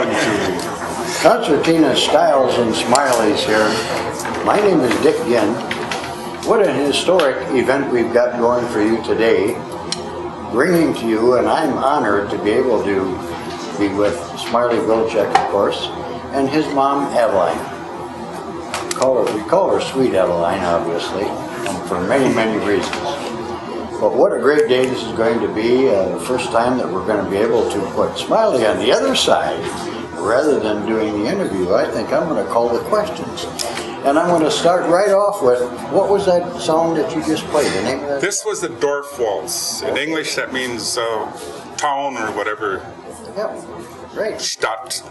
Welcome to Concertina Styles and Smileys here. My name is Dick Ginn. What an historic event we've got going for you today, bringing to you, and I'm honored to be able to be with Smiley Wiltscheck, of course, and his mom, Adeline. We call her Sweet Adeline, obviously, and for many, many reasons. But what a great day this is going to be, the first time that we're going to be able to put Smiley on the other side, rather than doing the interview. I think I'm going to call the questions. And I'm going to start right off with, what was that song that you just played? The name of that? This was the Dorf Waltz. In English, that means town or whatever. Yep, great. Stadt.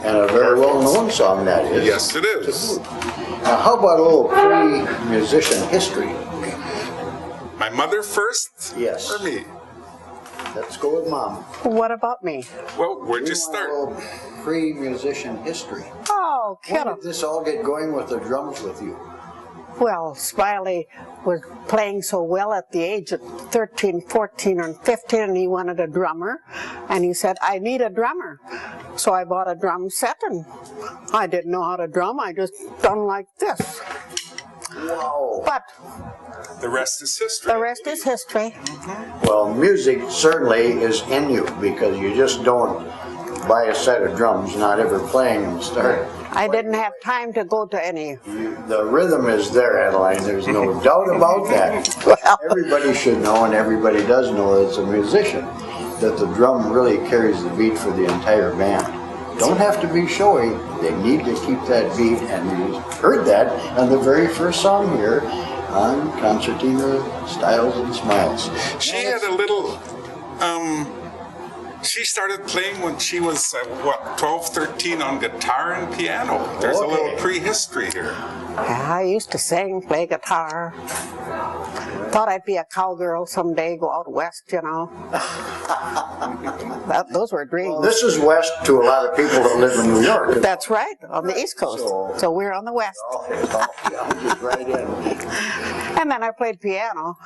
And a very well-known song that is. Yes, it is. Now, how about a little pre-musician history? My mother first? Yes. Or me? Let's go with Mom. What about me? Well, where'd you A start? little pre-musician history. Oh, When kiddo. did this all get going with the drums with you? Well, Smiley was playing so well at the age of 13, 14, and 15, and he wanted a drummer. And he said, I need a drummer. So I bought a drum set, and I didn't know how to drum. I just done like this. Wow. But The rest is history. the rest is history. Well, music certainly is in you, because you just don't buy a set of drums, not ever playing and start. I didn't have time to go to any. The rhythm is there, Adeline. There's no doubt about that. Well, Everybody should know, and everybody does know as a musician, that the drum really carries the beat for the entire band. Don't have to be showy. They need to keep that beat, and you heard that on the very first song here on Concertina Styles and Smiles. She had a little, she started playing when she was, 12, 13 on guitar and piano. There's a little Okay. I prehistory here. used to sing, play guitar. Thought I'd be a cowgirl someday, go out west, you know. Those were dreams. This is west to a lot of people that live in New York. That's right, on the East Coast. So we're on the West. Just right in. And then I played piano.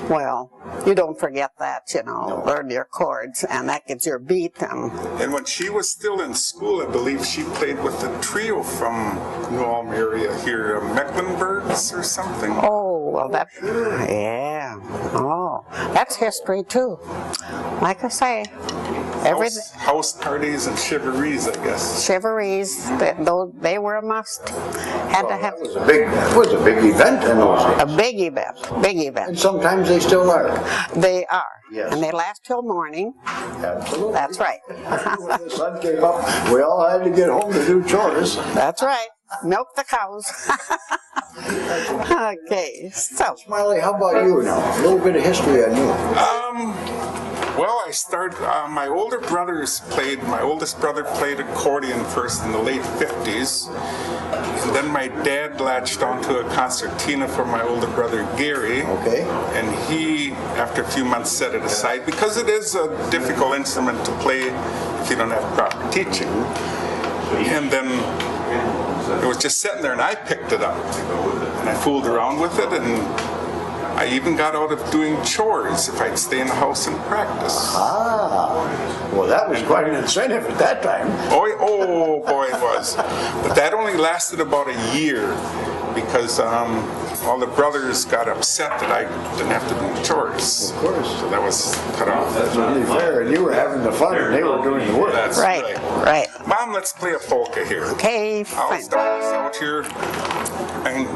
Well, you don't forget that, you know, learn your chords, and that gives your beat. And when she was still in school, I believe she played with a trio from New Ulm area here, Mecklenburgs or something. Oh, well, yeah. Oh, that's history too. Like I say, everything. House parties and chivalries, I guess. Chivalries, they were a must. Had to have It was a big event in those days. a big event, big And event. sometimes they still are. They are. Yes. And they last till morning. Absolutely. That's right. When the sun came up, we all had to get home to do chores. That's right. Milk the cows. Okay, so Smiley, how about you now? A little bit of history on you. Well, I started, my oldest brother played accordion first in the late 50s. And then my dad latched onto a concertina for my older brother Gary. Okay. And he, after a few months, set it aside because it is a difficult instrument to play if you don't have proper teaching. And then it was just sitting there, and I picked it up. And I fooled around with it, and I even got out of doing chores if I'd stay in the house and practice. Well, that was quite an incentive at that time. Oh boy, it was. But that only lasted about a year because all the brothers got upset that I didn't have to do chores. Of course. So that was cut off. That's only fair, and you were having the fun, and they were doing the work. That's right, right. Mom, let's play a polka here. Okay, I'll fine. start this out here. And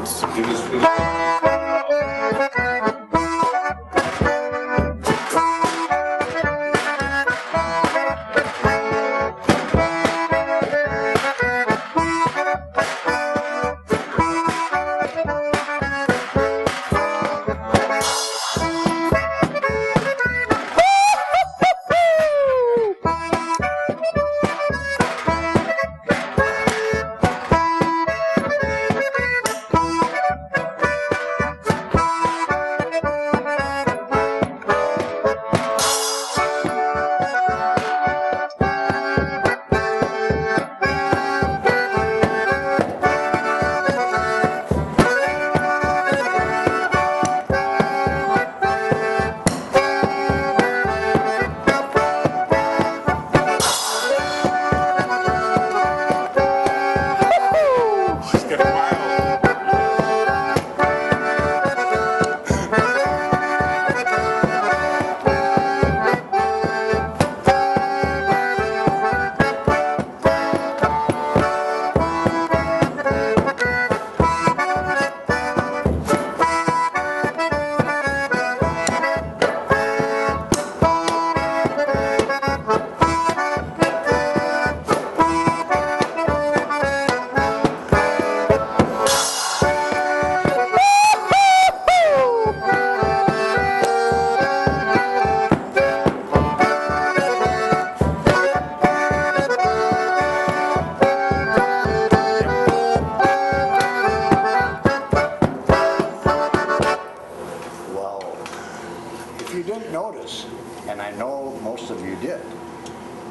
If you didn't notice, and I know most of you did,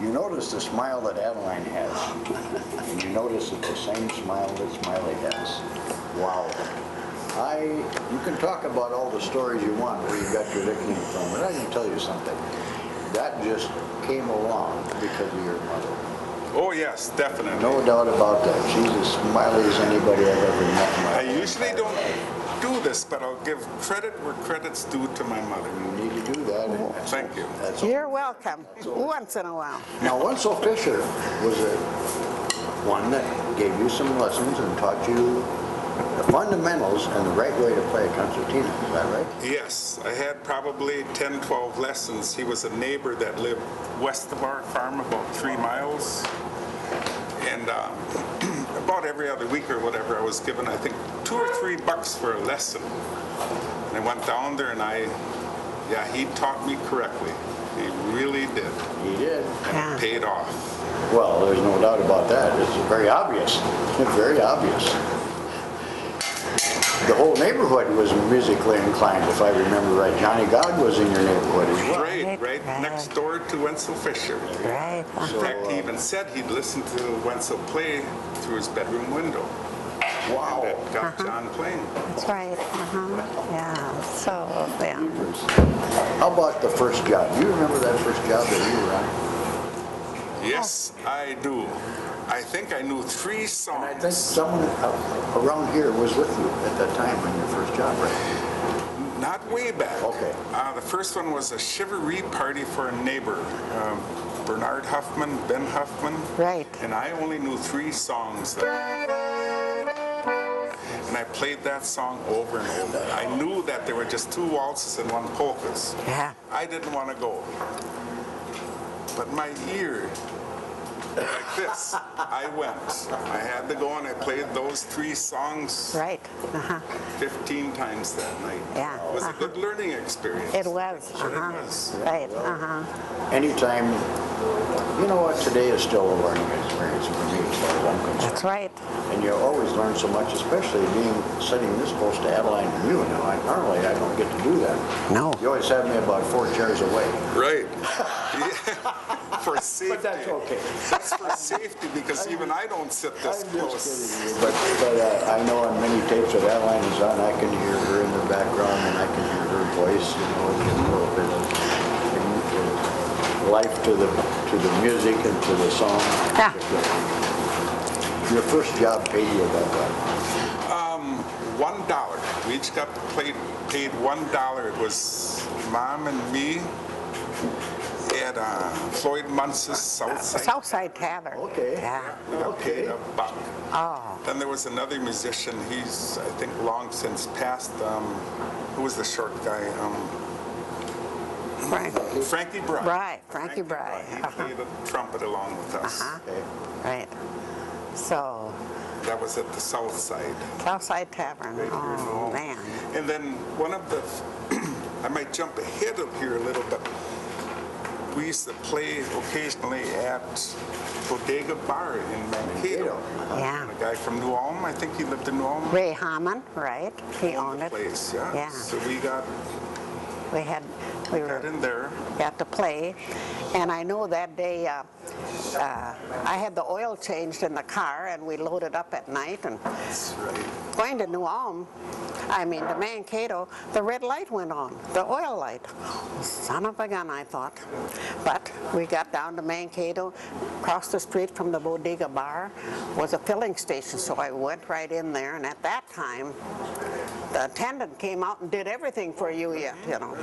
you noticed the smile that Adeline has. And you notice it's the same smile that Smiley has. Wow. You can talk about all the stories you want where you got your nickname from, but I can tell you something. That just came along because of your mother. Oh yes, definitely. No doubt about that. She's as smiley as anybody I've ever met in my I life. usually don't do this, but I'll give credit where credit's due to my mother. You need to do that. and that's- Thank you. That's You're welcome, once in a while. Now, Wenzel Fisher was one that gave you some lessons and taught you the fundamentals and the right way to play a concertina. Is that right? Yes, I had probably 10, 12 lessons. He was a neighbor that lived west of our farm, about 3 miles. And about every other week or whatever, I was given, I think, $2 or $3 for a lesson. And I went down there and he taught me correctly. He really did. He did. And Yeah. it paid off. Well, there's no doubt about that. It's very obvious. It's very obvious. The whole neighborhood was musically inclined, if I remember right. Johnny God was in your neighborhood as well. Right next door to Wenzel Fisher. Right. In fact, he even said he'd listen to Wenzel play through his bedroom window. Wow. That got John playing. That's right. Yeah. So, yeah. How about the first job? Do you remember that first job that you were on? Yes, I do. I think I knew 3 And I songs. think someone around here was with you at that time on your first job, right? Not way back. Okay. The first one was a chivalry party for a neighbor, Bernard Huffman, Ben Huffman. Right. And I only knew 3 songs there. And I played that song over and over. I knew that there were just 2 waltzes and 1 polkas. Yeah. I didn't want to go. But my ear, like this, I went. I had to go and I played those 3 songs Right. 15 times that night. Yeah. It was a good learning experience. It was. Sure it was. Right. Anytime, you know what, today is still a learning experience for me as far as I'm concerned. That's right. And you always learn so much, especially sitting this close to Adeline and you. Now, normally I don't get to do that. No. You always have me about 4 chairs away. Right. Yeah. For safety. But that's okay. That's for safety because even I don't sit this I'm close. just kidding you. But I know on many tapes that Adeline is on, I can hear her in the background and I can hear her voice, you know, give a little bit of life to the music and to the song. Yeah. Your first job paid you about what? $1. We each got paid $1. It was Mom and me at Floyd Muntz's Southside. Southside Tavern. Okay. Yeah. We got paid $1. Oh. Then there was another musician. He's, I think, long since passed. Who was the short guy? Frankie Bry. Bry, Frankie Bry. He played the trumpet along with us. Okay. Right. So, That was at the South Side. Southside Tavern. Oh, man. And then one of the, I might jump ahead of here a little, but we used to play occasionally at Bodega Bar in Mankato. Yeah. A guy from New Ulm, I think he lived in New Ulm. Ray Hammond, right? He owned The it. place, yeah. Yeah. So we got We got were in there. got to play, and I know that day I had the oil changed in the car, and we loaded up at night and That's right. going to New Ulm. I mean, to Mankato, the red light went on, the oil light. Son of a gun, I thought. But we got down to Mankato, across the street from the Bodega Bar was a filling station, so I went right in there, and at that time, the attendant came out and did everything for you yet, you know.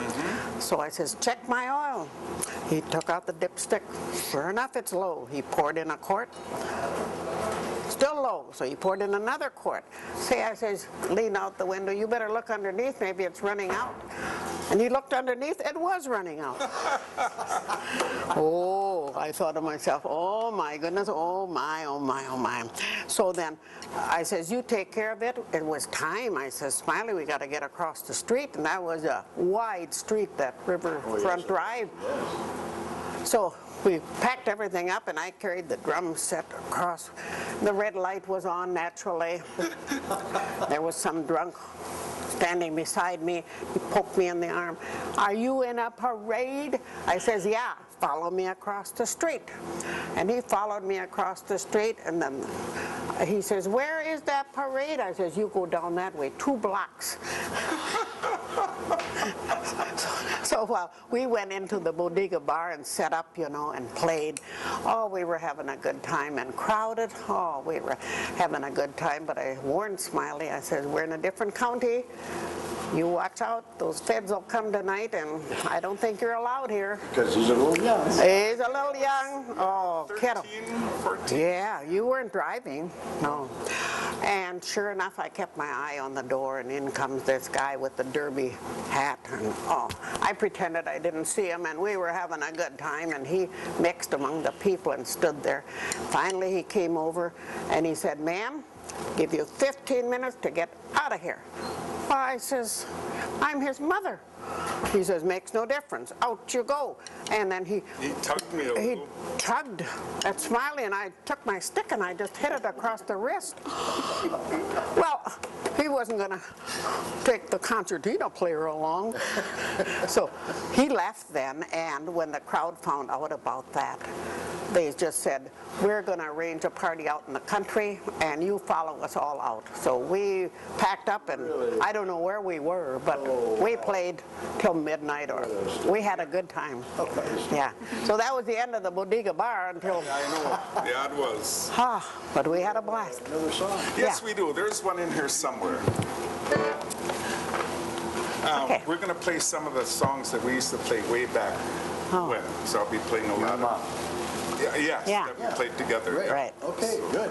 So I says, check my oil. He took out the dipstick. Sure enough, it's low. He poured in a quart. Still low, so he poured in another quart. See, I says, lean out the window, you better look underneath, maybe it's running out. And he looked underneath, it was running out. Oh, I thought to myself, oh my goodness, oh my, oh my, oh my. So then I says, you take care of it. It was time. I says, Smiley, we got to get across the street. And that was a wide street, that Riverfront Drive. So we packed everything up and I carried the drum set across. The red light was on naturally. There was some drunk standing beside me. He poked me in the arm. Are you in a parade? I says, yeah, follow me across the street. And he followed me across the street, and then he says, where is that parade? I says, you go down that way, 2 blocks. So we went into the bodega bar and set up, you know, and played. Oh, we were having a good time, and crowded. Oh, we were having a good time, but I warned Smiley. I said, we're in a different county. You watch out, those feds will come tonight, and I don't think you're allowed here. Because he's a little young. He's a little young. Oh, 13, kiddo. 14. Yeah, you weren't driving. No. And sure enough, I kept my eye on the door, and in comes this guy with the derby hat. And oh, I pretended I didn't see him, and we were having a good time, and he mixed among the people and stood there. Finally, he came over, and he said, ma'am, give you 15 minutes to get out of here. I says, I'm his mother. He says, makes no difference. Out you go. And then he tugged me a he little. tugged at Smiley, and I took my stick and I just hit it across the wrist. Well, he wasn't going to take the concertina player along. So he left then, and when the crowd found out about that, they just said, we're going to arrange a party out in the country, and you follow us all out. So we packed up, and I don't know where we were, but we played till midnight, or we had a good time. Yeah. So that was the end of the bodega bar until... I know. Yeah, it was. But we had a blast. Another song. Yes, Yeah. we do. There's one in here somewhere. Okay. We're going to play some of the songs that we used to play way back when. So I'll be playing a lot of... Yes, Yeah. that we played together. Great. yeah. Right. Okay, good.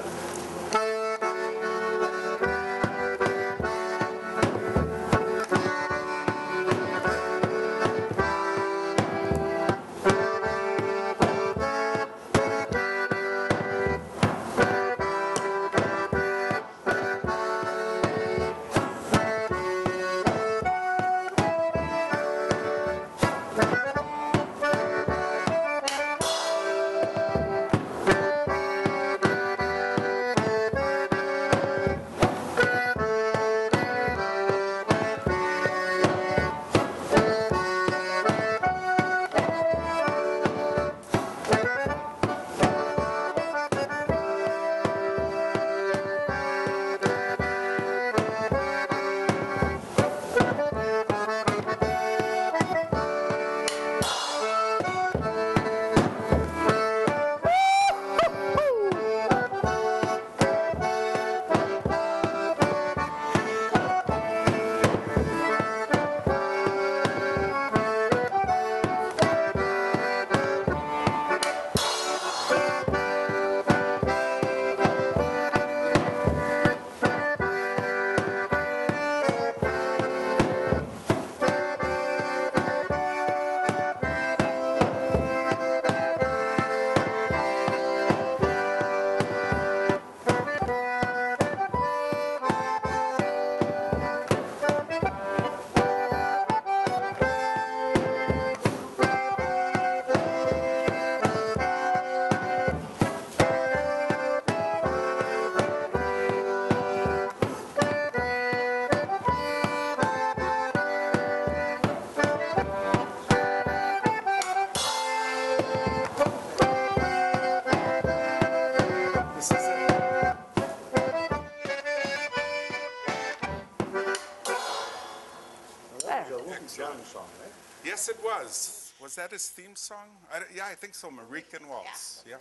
Song, right? Yes, it was. Was that his theme song? Yeah, I think so. American Waltz. Yeah.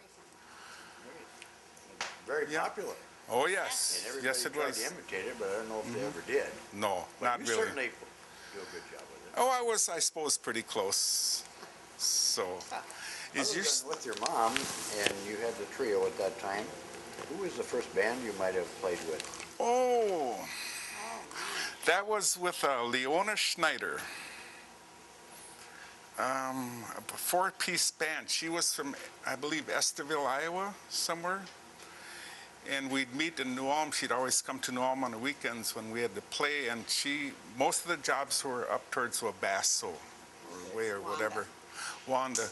Very Yeah. popular. Oh, yes. And everybody Yes, it tried was. to imitate it, but I don't know if they ever did. No, But not you really. certainly do a good job with it. Oh, I was, I suppose, pretty close. So, is Other your than with your mom, and you had the trio at that time, who was the first band you might have played with? oh, that was with Leona Schneider. A four-piece band. She was from, I believe, Estherville, Iowa, somewhere. And we'd meet in New Ulm. She'd always come to New Ulm on the weekends when we had to play. And most of the jobs were up towards Wabasso or way or whatever. Wanda.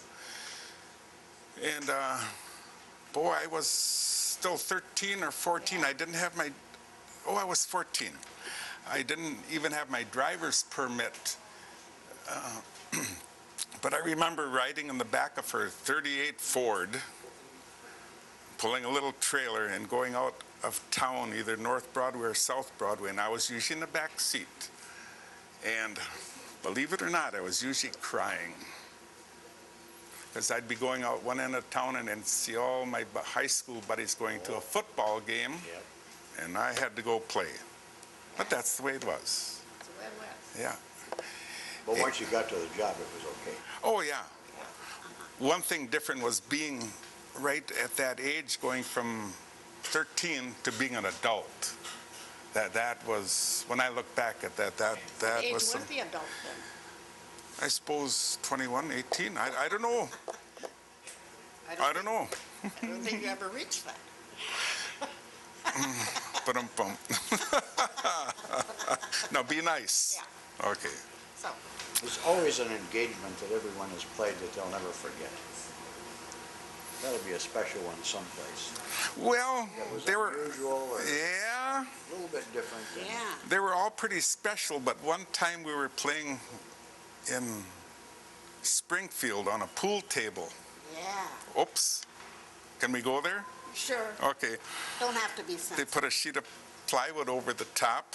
And boy, I was still 13 or 14. I didn't have my, I was 14. I didn't even have my driver's permit. But I remember riding in the back of her 38 Ford, pulling a little trailer and going out of town, either North Broadway or South Broadway, and I was usually in the back seat. And believe it or not, I was usually crying. Because I'd be going out one end of town and then see all my high school buddies going to a football game, Yep. and I had to go play. But that's the way it was. That's the way it was. Yeah. But once you got to the job, it was okay. Oh, yeah. One thing different was being right at that age, going from 13 to being an adult. That was, when I look back at that What age was was some, the adult then? I suppose 21, 18, I don't know. I don't know. I don't think you ever reached that. But Now be nice. Yeah. Okay. So, It's always an engagement that everyone has played that they'll never forget. That'll be a special one someplace. Well, That was they were, unusual or yeah, a little bit different. than- yeah. they were all pretty special, but one time we were playing in Springfield on a pool table. Yeah. Oops. Can we go there? Sure. Okay. Don't have to be They sensitive. put a sheet of plywood over the top,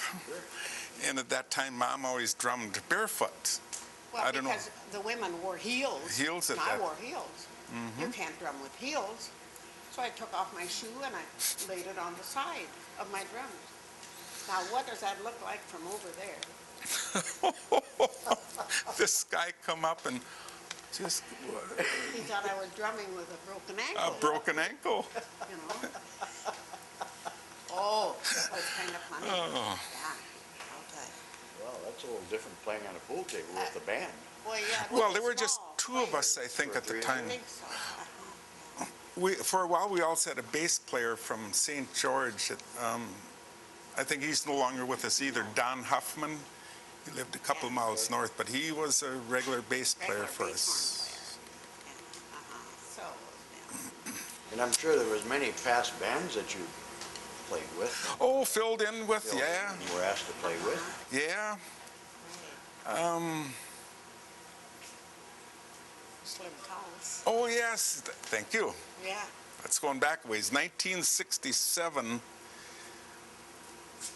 and at that time, Mom always drummed barefoot. Well, I don't know. because the women wore heels. Heels at and I that- wore heels. You can't drum with heels. So I took off my shoe and I laid it on the side of my drums. Now, what does that look like from over there? This guy come up and just He thought I was drumming with a broken ankle. a broken ankle. You know? Oh, that was kind of funny. Oh. Yeah, I'll tell you. Well, that's a little different playing on a pool table with the band. Well, yeah. Well, with there the were just small two of us, I players. think, at the Three. I time. think so. For a while, we also had a bass player from St. George. I think he's no longer with us either. Don Huffman. He lived a couple miles north, but he was a regular bass player Regular for bass us. horn player. So, yeah. And I'm sure there was many past bands that you played with. Oh, filled in with, Filled yeah, in and were asked to play with. yeah. Slim Collins. Oh, yes, thank you. Yeah. That's going back a ways. 1967,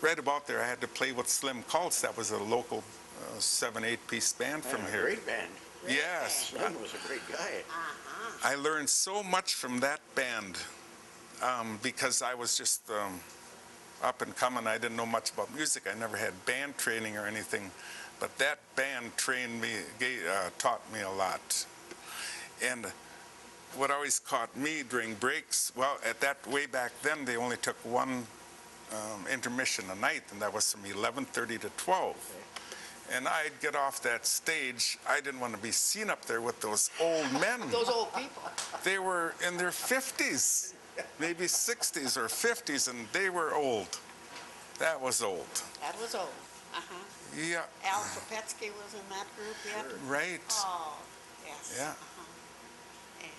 right about there, I had to play with Slim Cults. That was a local 7-8-piece band from Man, a here. great band. Yes. Slim was a great guy. Uh-huh. I learned so much from that band because I was just up and coming. I didn't know much about music. I never had band training or anything, but that band taught me a lot. And what always caught me during breaks, well, at that way back then, they only took one intermission a night, and that was from 11:30 to 12. And I'd get off that stage. I didn't want to be seen up there with those old men. Those old people. They were in their 50s, maybe 60s or 50s, and they were old. That was old. That was old. Uh-huh. Yeah, Al Kopetsky was in that group yet? right. Oh, yes. Yeah. Uh-huh. And,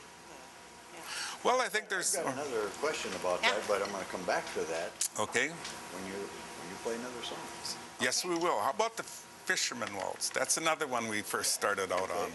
yeah. Well, I think there's... I've got another question about that, but I'm going to come back to that Okay. when you play another song. Yes, we will. How about the Fisherman Waltz? That's another one we first started out on.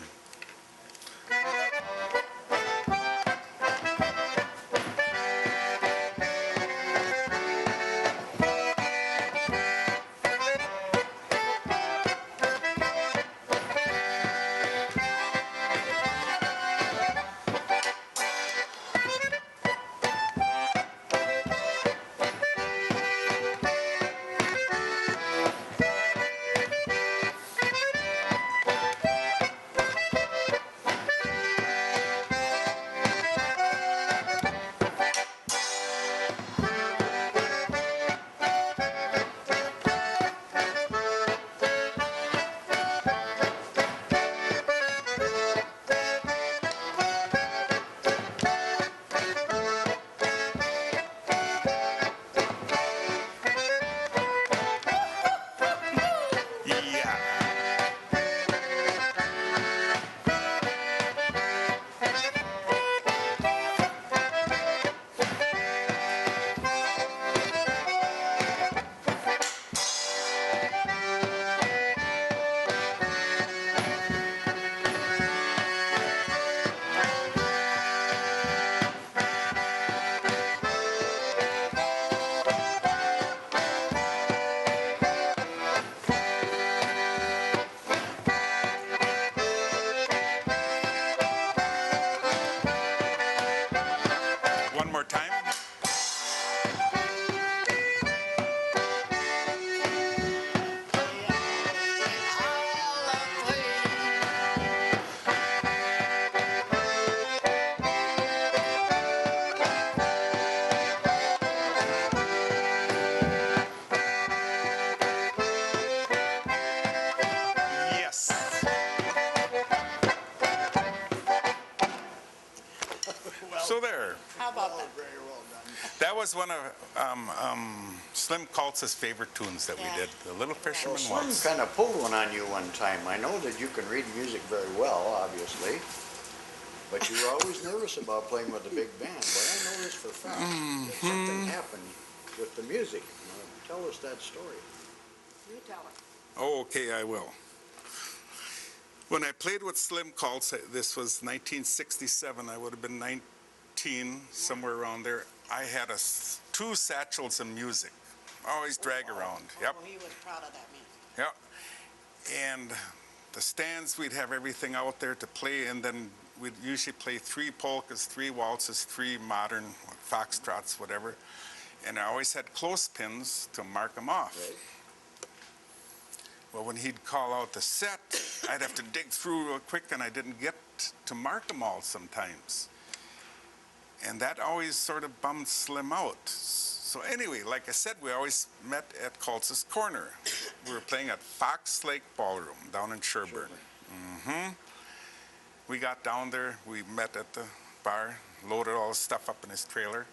So there. How about that? Very well done. That was one of Slim Cult's favorite tunes that we Yeah. did, The Little Well, Fisherman Slim Waltz. kind of pulled one on you one time. I know that you can read music very well, obviously, but you were always nervous about playing with a big band. But I know this for a fact that something happened with the music. Now, tell us that story. You tell her. Oh, okay, I will. When I played with Slim Cults, this was 1967, I would have been 19, somewhere around there. I had two satchels of music, always drag around. Yep, Oh, he was proud of that music. yep. And the stands, we'd have everything out there to play, and then we'd usually play 3 polkas, 3 waltzes, 3 modern foxtrots, whatever. And I always had clothespins to mark them off. Right. Well, when he'd call out the set, I'd have to dig through real quick, and I didn't get to mark them all sometimes. And that always sort of bummed Slim out. So anyway, like I said, we always met at Cult's Corner. We were playing at Fox Lake Ballroom down in Sherburne. We got down there, we met at the bar, loaded all the stuff up in his trailer,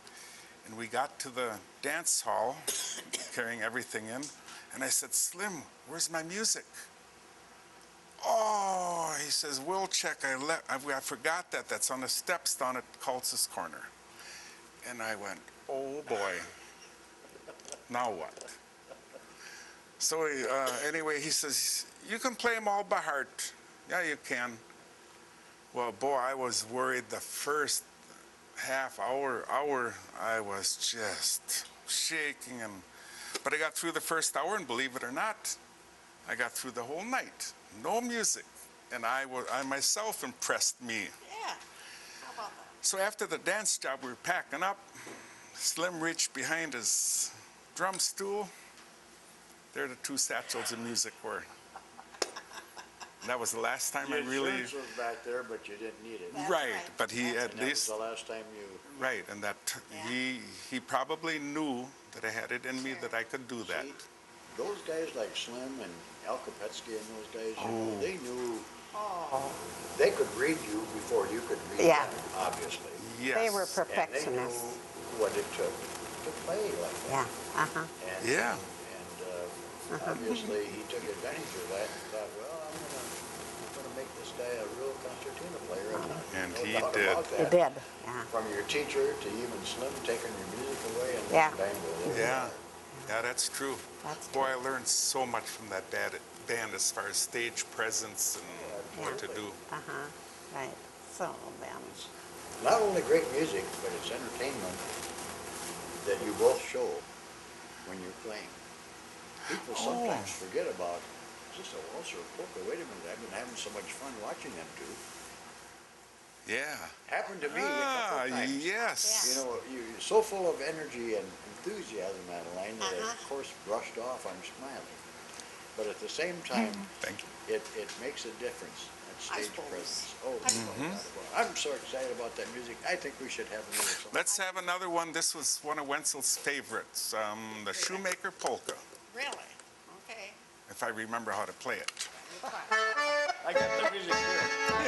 and we got to the dance hall, carrying everything in, and I said, Slim, where's my music? Oh, he says, Wiltscheck, I forgot that. That's on the steps down at Cult's Corner. And I went, oh boy, now what? So anyway, he says, you can play them all by heart. Yeah, you can. Well, boy, I was worried the first half hour, I was just shaking. But I got through the first hour, and believe it or not, I got through the whole night. No music. And I myself impressed me. Yeah. How about that? So after the dance job, we were packing up. Slim reached behind his drum stool. There the 2 satchels of music were. And that was the last time I Your really... insurance was back there, but you didn't need it. That's Right, right. but he at And that was least... the last time you... Right, and that Yeah. he probably knew that I had it in me, that I could do that. See, those guys like Slim and Al Kopetsky and those guys, you know, Oh. they knew Oh, they could read you before you could read Yeah. them, obviously. Yes. They were And they knew perfectionists. what it took to play like that. Yeah, uh-huh. And, Yeah. And obviously he took advantage of that and thought, well, I'm gonna make this guy a real concertina player. And no he doubt did. about They that. did, yeah. From your teacher to even Slim taking your music away and Yeah. bang, well, there you Yeah, are. yeah, that's true. That's Boy, I learned so much from that band as far as stage presence and what to do. Uh-huh, right. So then, Not only great music, but it's entertainment that you both show when you're playing. People sometimes forget about, is this a waltz or a polka? Wait a minute, I've been having so much fun watching them two. Yeah. Happened to me a couple times. Yes. You know, you're so full of energy and enthusiasm, Adeline, that I, of Uh-huh. course, brushed off on Smiley. But at the same time, Thank you. it makes a difference at I stage suppose. presence. Oh, I suppose. I'm so excited about that music. I think we should have another song. Let's have another one. This was one of Wenzel's favorites, the Shoemaker Polka, really? Okay. if I remember how to play it. I got the music here.